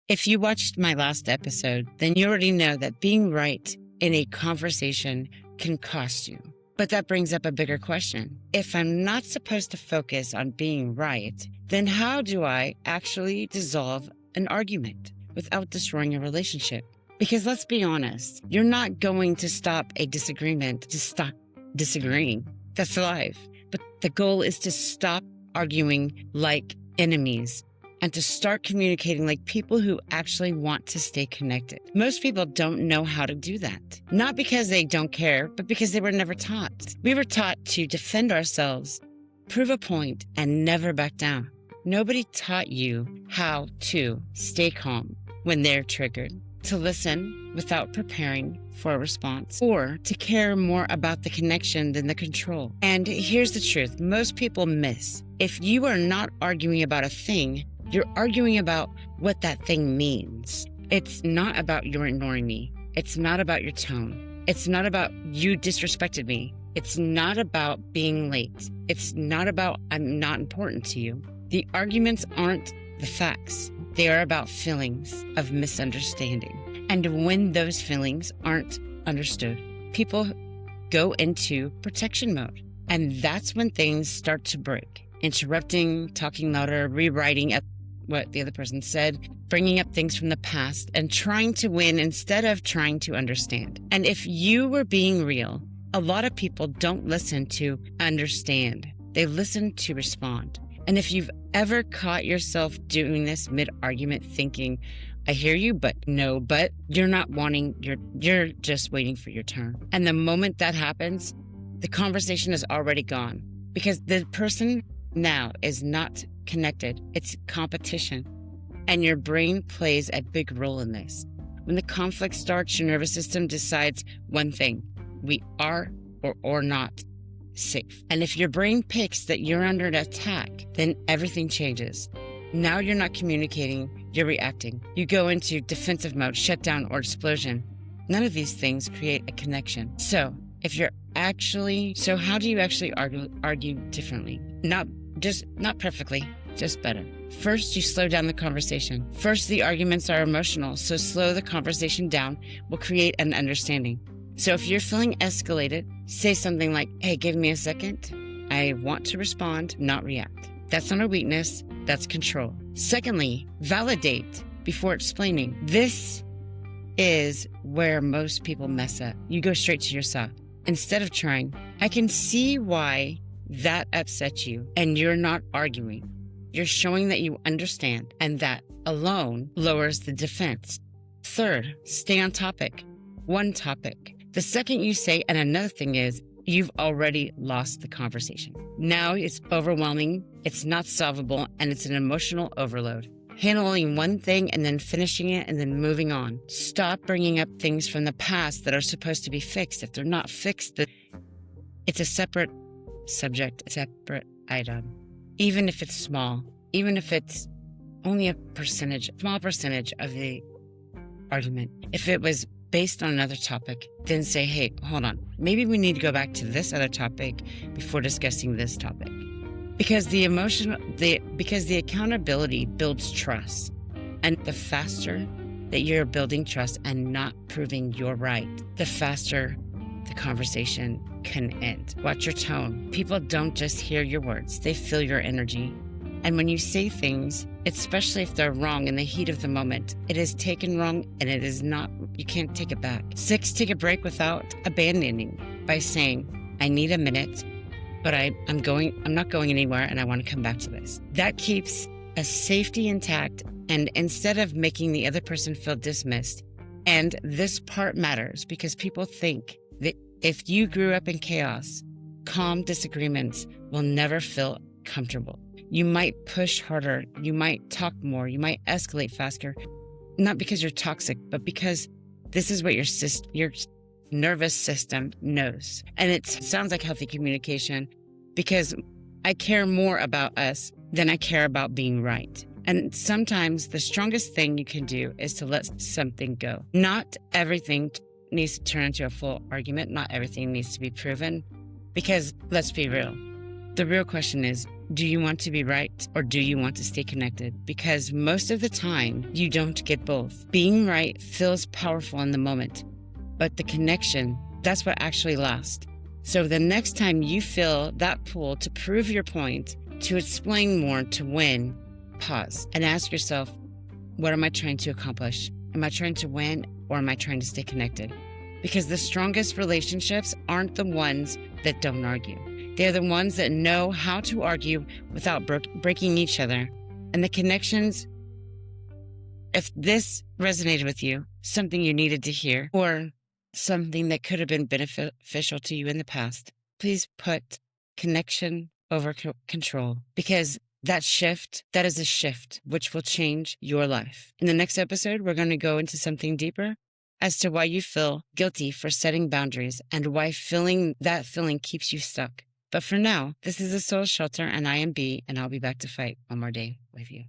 If you watched my last episode, then you already know that being right in a conversation can cost you. But that brings up a bigger question. If I'm not supposed to focus on being right, then how do I actually dissolve an argument without destroying a relationship? Because let's be honest, you're not going to stop a disagreement to stop disagreeing. That's life. But the goal is to stop arguing like enemies and to start communicating like people who actually want to stay connected. Most people don't know how to do that. Not because they don't care, but because they were never taught. We were taught to defend ourselves, prove a point, and never back down. Nobody taught you how to stay calm when they're triggered, to listen without preparing for a response, or to care more about the connection than the control. And here's the truth. Most people miss. If you are not arguing about a thing, you're arguing about what that thing means. It's not about you ignoring me. It's not about your tone. It's not about you disrespected me. It's not about being late. It's not about I'm not important to you. The arguments aren't the facts. They are about feelings of misunderstanding. And when those feelings aren't understood, people go into protection mode. And that's when things start to break. Interrupting, talking louder, rewriting what the other person said, bringing up things from the past, and trying to win instead of trying to understand. And if you were being real, a lot of people don't listen to understand. They listen to respond. And if you've ever caught yourself doing this mid-argument thinking, I hear you, but no, but you're not wanting, you're just waiting for your turn. And the moment that happens, the conversation is already gone because the person now is not connected. It's competition. And your brain plays a big role in this. When the conflict starts, your nervous system decides one thing: we are or not safe. And if your brain picks that you're under an attack, then everything changes. Now you're not communicating, you're reacting. You go into defensive mode, shutdown, or explosion. None of these things create a connection. So how do you actually argue differently? Not perfectly, just better. First, you slow down the conversation. First, the arguments are emotional, so slow the conversation down will create an understanding. So if you're feeling escalated, say something like, hey, give me a second. I want to respond, not react. That's not a weakness, that's control. Secondly, validate before explaining. This is where most people mess up. You go straight to yourself. Instead of trying, I can see why that upsets you, and you're not arguing. You're showing that you understand, and that alone lowers the defense. Third, stay on topic. One topic. The second you say, and another thing is, you've already lost the conversation. Now it's overwhelming, it's not solvable, and it's an emotional overload. Handling one thing and then finishing it and then moving on. Stop bringing up things from the past that are supposed to be fixed. If they're not fixed, it's a separate subject, a separate item. Even if it's small, even if it's only a small percentage of the argument. If it was based on another topic, then say, hey, hold on. Maybe we need to go back to this other topic before discussing this topic. Because the accountability builds trust. And the faster that you're building trust and not proving you're right, the faster the conversation can end. Watch your tone. People don't just hear your words, they feel your energy. And when you say things, especially if they're wrong in the heat of the moment, it is taken wrong and it is not, you can't take it back. 6, take a break without abandoning by saying, I need a minute, but I'm not going anywhere and I want to come back to this. That keeps a safety intact, and instead of making the other person feel dismissed. And this part matters because people think that if you grew up in chaos, calm disagreements will never feel comfortable. You might push harder, you might talk more, you might escalate faster, not because you're toxic, but because this is what your nervous system knows. And it sounds like healthy communication because I care more about us than I care about being right. And sometimes the strongest thing you can do is to let something go. Not everything needs to turn into a full argument. Not everything needs to be proven because let's be real. The real question is, do you want to be right or do you want to stay connected? Because most of the time, you don't get both. Being right feels powerful in the moment, but the connection, that's what actually lasts. So the next time you feel that pull to prove your point, to explain more, to win, pause and ask yourself, what am I trying to accomplish? Am I trying to win or am I trying to stay connected? Because the strongest relationships aren't the ones that don't argue. They're the ones that know how to argue without breaking each other. And the connections, if this resonated with you, something you needed to hear, or something that could have been beneficial to you in the past, please put connection over control, because that is a shift which will change your life. In the next episode, we're going to go into something deeper as to why you feel guilty for setting boundaries and why that feeling keeps you stuck. But for now, this is a Soul Shelter, and I am B, and I'll be back to fight one more day with you.